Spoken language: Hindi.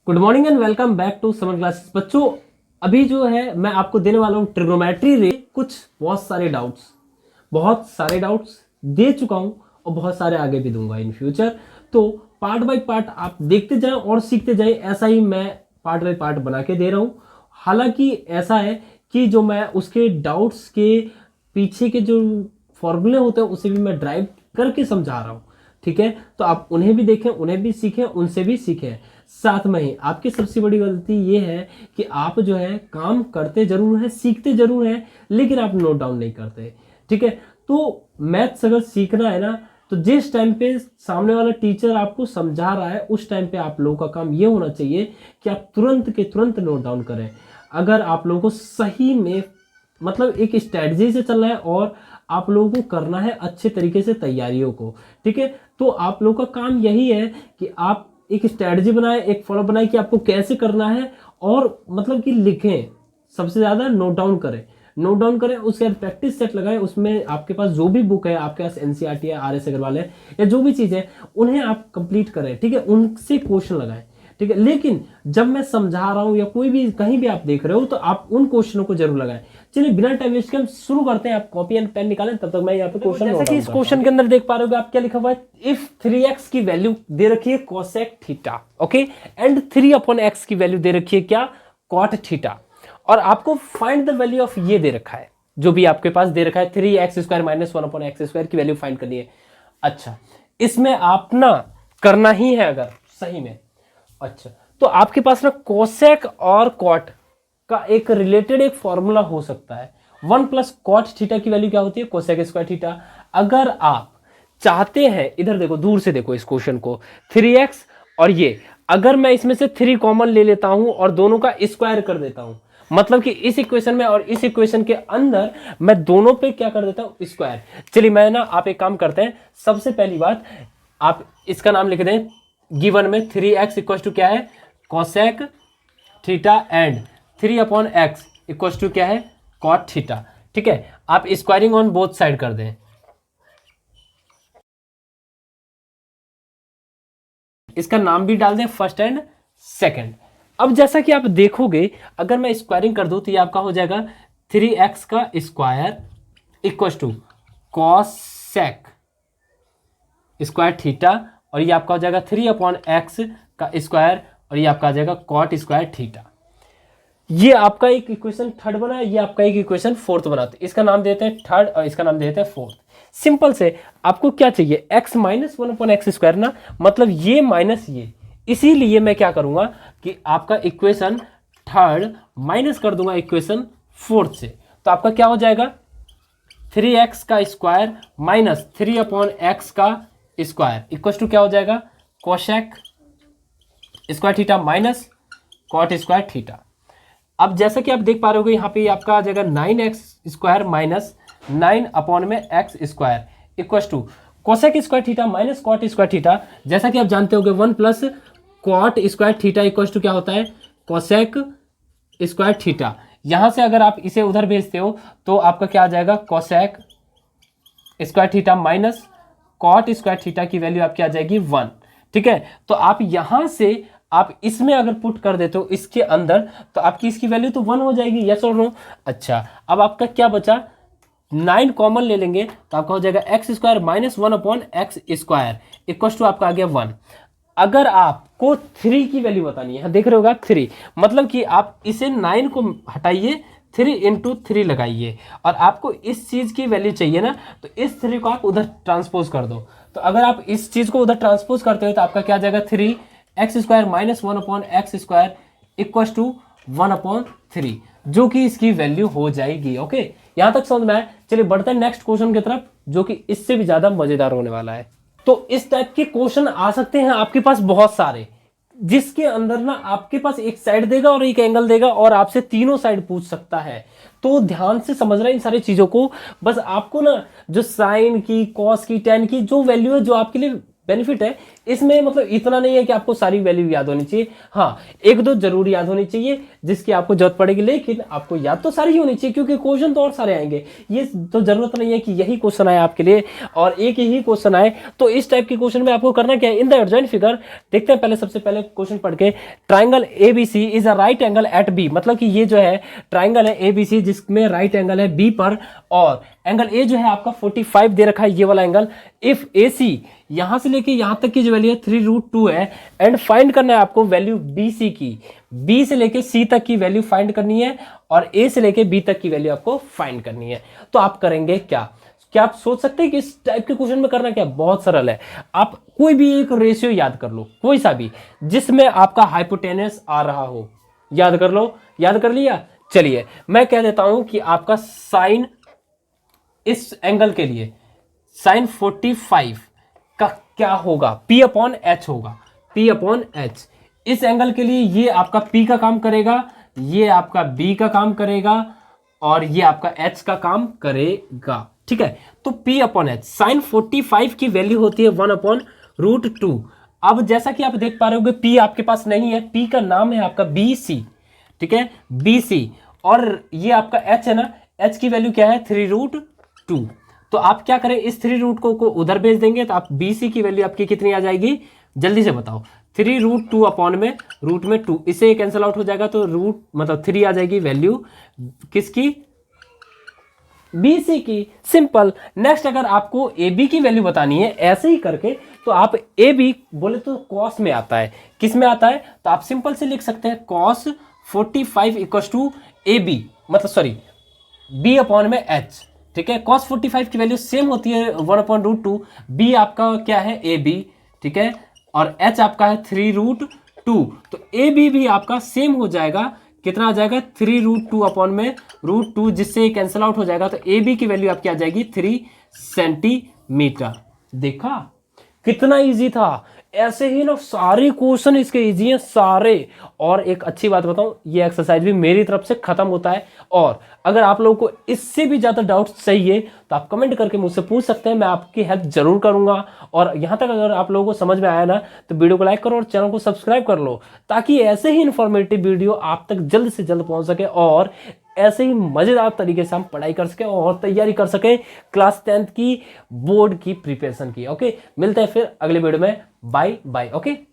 Good morning and welcome back to summer classes. बच्चों, अभी जो है मैं आपको देने वाला हूँ ट्रिग्नोमेट्री रे कुछ बहुत सारे डाउट्स दे चुका हूँ और बहुत सारे आगे भी दूंगा इन फ्यूचर। तो पार्ट बाय पार्ट आप देखते जाएं और सीखते जाएं, ऐसा ही मैं पार्ट बाय पार्ट बना के दे रहा हूँ। हालांकि ऐसा है कि जो मैं उसके डाउट्स के पीछे के जो फॉर्मूले होते हैं उसे भी मैं ड्राइव करके समझा रहा हूँ। ठीक है, तो आप उन्हें भी देखें, उन्हें भी सीखें, उनसे भी सीखें। साथ में ही आपकी सबसे बड़ी गलती ये है कि आप जो है काम करते जरूर है, सीखते जरूर है, लेकिन आप नोट डाउन नहीं करते। ठीक है, तो मैथ्स अगर सीखना है ना, तो जिस टाइम पे सामने वाला टीचर आपको समझा रहा है उस टाइम पे आप लोगों का काम ये होना चाहिए कि आप तुरंत के तुरंत नोट डाउन करें। अगर आप लोगों को सही में मतलब एक स्ट्रेटजी से चलना है और आप लोगों को करना है अच्छे तरीके से तैयारियों को। ठीक है, तो आप लोगों का काम यही है कि आप एक स्ट्रेटजी बनाएं, एक फॉलो बनाएं कि आपको कैसे करना है, और मतलब कि लिखें, सबसे ज्यादा नोट डाउन करें, उसके बाद प्रैक्टिस सेट लगाएं। उसमें आपके पास जो भी बुक है, आपके पास एनसीईआरटी है, आर एस अग्रवाल है, या जो भी चीज़ है उन्हें आप कंप्लीट करें। ठीक है, उनसे क्वेश्चन लगाएं। ठीक है, लेकिन जब मैं समझा रहा हूं या कोई भी कहीं भी आप देख रहे हो तो आप उन क्वेश्चनों को जरूर लगाएं। चलिए बिना टाइम वेस्ट के हम शुरू करते हैं। आप कॉपी एंड पेन निकालें, तब तक मैं यहाँ पे क्वेश्चन, जैसा कि इस क्वेश्चन के अंदर देख पा रहे हो आप क्या लिखा हुआ है। इफ 3x की वैल्यू दे रखी है cosec theta, okay, and 3/x की वैल्यू दे रखी है क्या, कॉट थीटा, और आपको फाइंड द वैल्यू ऑफ ये दे रखा है, जो भी आपके पास दे रखा है 3x² - 1/x² की वैल्यू फाइंड करनी है। अच्छा, इसमें आप ना करना ही है अगर सही में। अच्छा, तो आपके पास ना कोसेक और कॉट का एक रिलेटेड एक फॉर्मूला हो सकता है। 1 + कॉट थीटा की वैल्यू क्या होती है, कोसेक स्क्वायर थीटा। अगर आप चाहते हैं, इधर देखो, दूर से देखो इस क्वेश्चन को, 3x और ये, अगर मैं इसमें से 3 कॉमन ले लेता हूं और दोनों का स्क्वायर कर देता हूं, मतलब कि इस इक्वेशन में और इस इक्वेशन के अंदर मैं दोनों पे क्या कर देता हूं, स्क्वायर। चलिए मैं ना, आप एक काम करते हैं, सबसे पहली बात आप इसका नाम लिख दें गिवन में 3x इक्वल टू क्या है, cosec theta, and 3/x equal to क्या है, कॉट थीटा। ठीक है, आप स्क्वायरिंग ऑन बोथ साइड कर दें। इसका नाम भी डाल दें फर्स्ट एंड सेकंड। अब जैसा कि आप देखोगे, अगर मैं स्क्वायरिंग कर दूं तो ये आपका हो जाएगा 3x का square equal to cosec square theta, और ये आपका हो जाएगा 3/x का स्क्वायर, और ये आपका आ जाएगा कॉट स्क्वायर थीटा। ये आपका एक इक्वेशन थर्ड बना, ये आपका एक इक्वेशन फोर्थ बना। तो इसका नाम देते हैं थर्ड और इसका नाम देते हैं फोर्थ। सिंपल से आपको क्या चाहिए, x - 1/x² ना, मतलब ये माइनस ये, इसीलिए मैं क्या करूंगा कि आपका इक्वेशन थर्ड माइनस कर दूंगा इक्वेशन फोर्थ से। तो आपका क्या हो जाएगा, 3x का स्क्वायर माइनस 3/x का स्क्वायर इक्वल टू क्या हो जाएगा, cosec square theta minus cot square theta. अब जैसा कि आप देख पा रहे हो, यहाँ पे आपका आ जाएगा 9x² minus 9/x² equal to cosec square theta minus cot square theta. जैसा कि आप जानते होंगे 1 + cot square theta equal to क्या होता है, कोसेक स्क्वायर थीटा। यहां से अगर आप इसे उधर भेजते हो तो आपका क्या आ जाएगा, cosec square theta minus cot square theta की वैल्यू आपकी आ जाएगी 1। ठीक है, तो आप यहां से आप इसमें अगर पुट कर देते हो इसके अंदर, तो आपकी इसकी वैल्यू तो 1 हो जाएगी, यस और नो। अच्छा, अब आपका क्या बचा, 9 कॉमन ले लेंगे तो आपका हो जाएगा x² - 1/x² इक्वल टू आपका आ गया 1। अगर आपको 3 की वैल्यू बतानी है, देख रहे होगा 3, मतलब कि आप इसे 9 को हटाइए, 3 × 3 लगाइए, और आपको इस चीज की वैल्यू चाहिए ना, तो इस 3 को आप उधर ट्रांसपोज कर दो। तो अगर आप इस चीज को उधर ट्रांसपोज करते हो तो आपका क्या आ जाएगा, 3x² - 1/x² इक्वल टू 1/3, जो कि इसकी वैल्यू हो जाएगी। ओके, यहां तक समझ में आया। चलिए बढ़ते हैं नेक्स्ट क्वेश्चन की तरफ, जो कि इससे भी ज्यादा मजेदार होने वाला है। तो इस टाइप के क्वेश्चन आ सकते हैं आपके पास बहुत सारे, जिसके अंदर ना आपके पास एक साइड देगा और एक एंगल देगा और आपसे तीनों साइड पूछ सकता है। तो ध्यान से समझ रहे हैं इन सारी चीजों को। बस आपको ना जो साइन की, कॉस की, टेन की जो वैल्यू है, जो आपके लिए बेनिफिट है इसमें, मतलब इतना नहीं है कि आपको सारी वैल्यू याद होनी चाहिए, हाँ एक दो जरूर याद होनी चाहिए जिसकी आपको जरूरत पड़ेगी, लेकिन आपको याद तो सारी ही होनी चाहिए क्योंकि क्वेश्चन तो और सारे आएंगे। ये तो जरूरत नहीं है कि यही क्वेश्चन आए आपके लिए और एक ही क्वेश्चन आए। तो इस टाइप के क्वेश्चन में आपको करना क्या है, इन द एडजॉइंट फिगर देखते हैं पहले, सबसे पहले क्वेश्चन पढ़ के। Triangle ABC is a right angle at B, मतलब कि ये जो है ट्राइंगल है एबीसी जिसमें राइट एंगल है बी पर, और एंगल ए जो है आपका 45 दे रखा है ये वाला एंगल। इफ ए सी यहां से लेके यहां तक की जो वैल्यू है 3√2 है, एंड फाइंड करना है आपको वैल्यू बी सी की, बी से लेके सी तक की वैल्यू फाइंड करनी है और ए से लेके बी तक की वैल्यू आपको फाइंड करनी है। तो आप करेंगे क्या आप सोच सकते हैं कि इस टाइप के क्वेश्चन में करना क्या, बहुत सरल है। आप कोई भी एक रेशियो याद कर लो, कोई सा भी जिसमें आपका हाइपोटेनस आ रहा हो, याद कर लो। याद कर लिया, चलिए मैं कह देता हूं कि आपका साइन, इस एंगल के लिए साइन 45 का क्या होगा, P अपॉन एच होगा, P अपॉन एच। इस एंगल के लिए ये आपका P का काम करेगा, ये आपका B का काम करेगा और ये आपका H का काम करेगा, ठीक है। तो P अपॉन एच, साइन 45 की वैल्यू होती है 1/√2। अब जैसा कि आप देख पा रहे होगे P आपके पास नहीं है, P का नाम है आपका BC, ठीक है, BC, और ये आपका H है ना, H की वैल्यू क्या है 3√2। तो आप क्या करें, इस 3 को उधर भेज देंगे तो आप BC की वैल्यू आपकी कितनी आ जाएगी, जल्दी से बताओ। 3√2 अपॉन में रूट में 2, इसे कैंसिल आउट हो जाएगा तो रूट मतलब 3 आ जाएगी वैल्यू किसकी, BC की। सिंपल। नेक्स्ट अगर आपको AB की वैल्यू बतानी है ऐसे ही करके, तो आप AB बोले तो कॉस में आता है, किस में आता है, तो आप सिंपल से लिख सकते हैं कॉस 45 इक्वल्स टू AB, मतलब सॉरी B अपॉन में H, ठीक है। कॉस 45 की वैल्यू सेम होती है 1/√2, B आपका क्या है AB, ठीक है, और H आपका है 3√2, तो AB भी आपका सेम हो जाएगा, कितना आ जाएगा 3√2 अपॉन में √2, जिससे कैंसिल आउट हो जाएगा, तो AB की वैल्यू आपकी आ जाएगी 3 सेंटीमीटर। देखा कितना इजी था। ऐसे ही ना सारे क्वेश्चन इसके इजी हैं सारे। और एक अच्छी बात बताऊं, ये एक्सरसाइज भी मेरी तरफ से खत्म होता है, और अगर आप लोगों को इससे भी ज्यादा डाउट चाहिए तो आप कमेंट करके मुझसे पूछ सकते हैं, मैं आपकी हेल्प जरूर करूंगा। और यहां तक अगर आप लोगों को समझ में आया ना तो वीडियो को लाइक करो और चैनल को सब्सक्राइब कर लो, ताकि ऐसे ही इंफॉर्मेटिव वीडियो आप तक जल्द से जल्द पहुंच सके और ऐसे ही मजेदार तरीके से हम पढ़ाई कर सके और तैयारी कर सके क्लास 10th की बोर्ड की प्रिपरेशन की। ओके, मिलते हैं फिर अगले वीडियो में। Bye bye. ओके।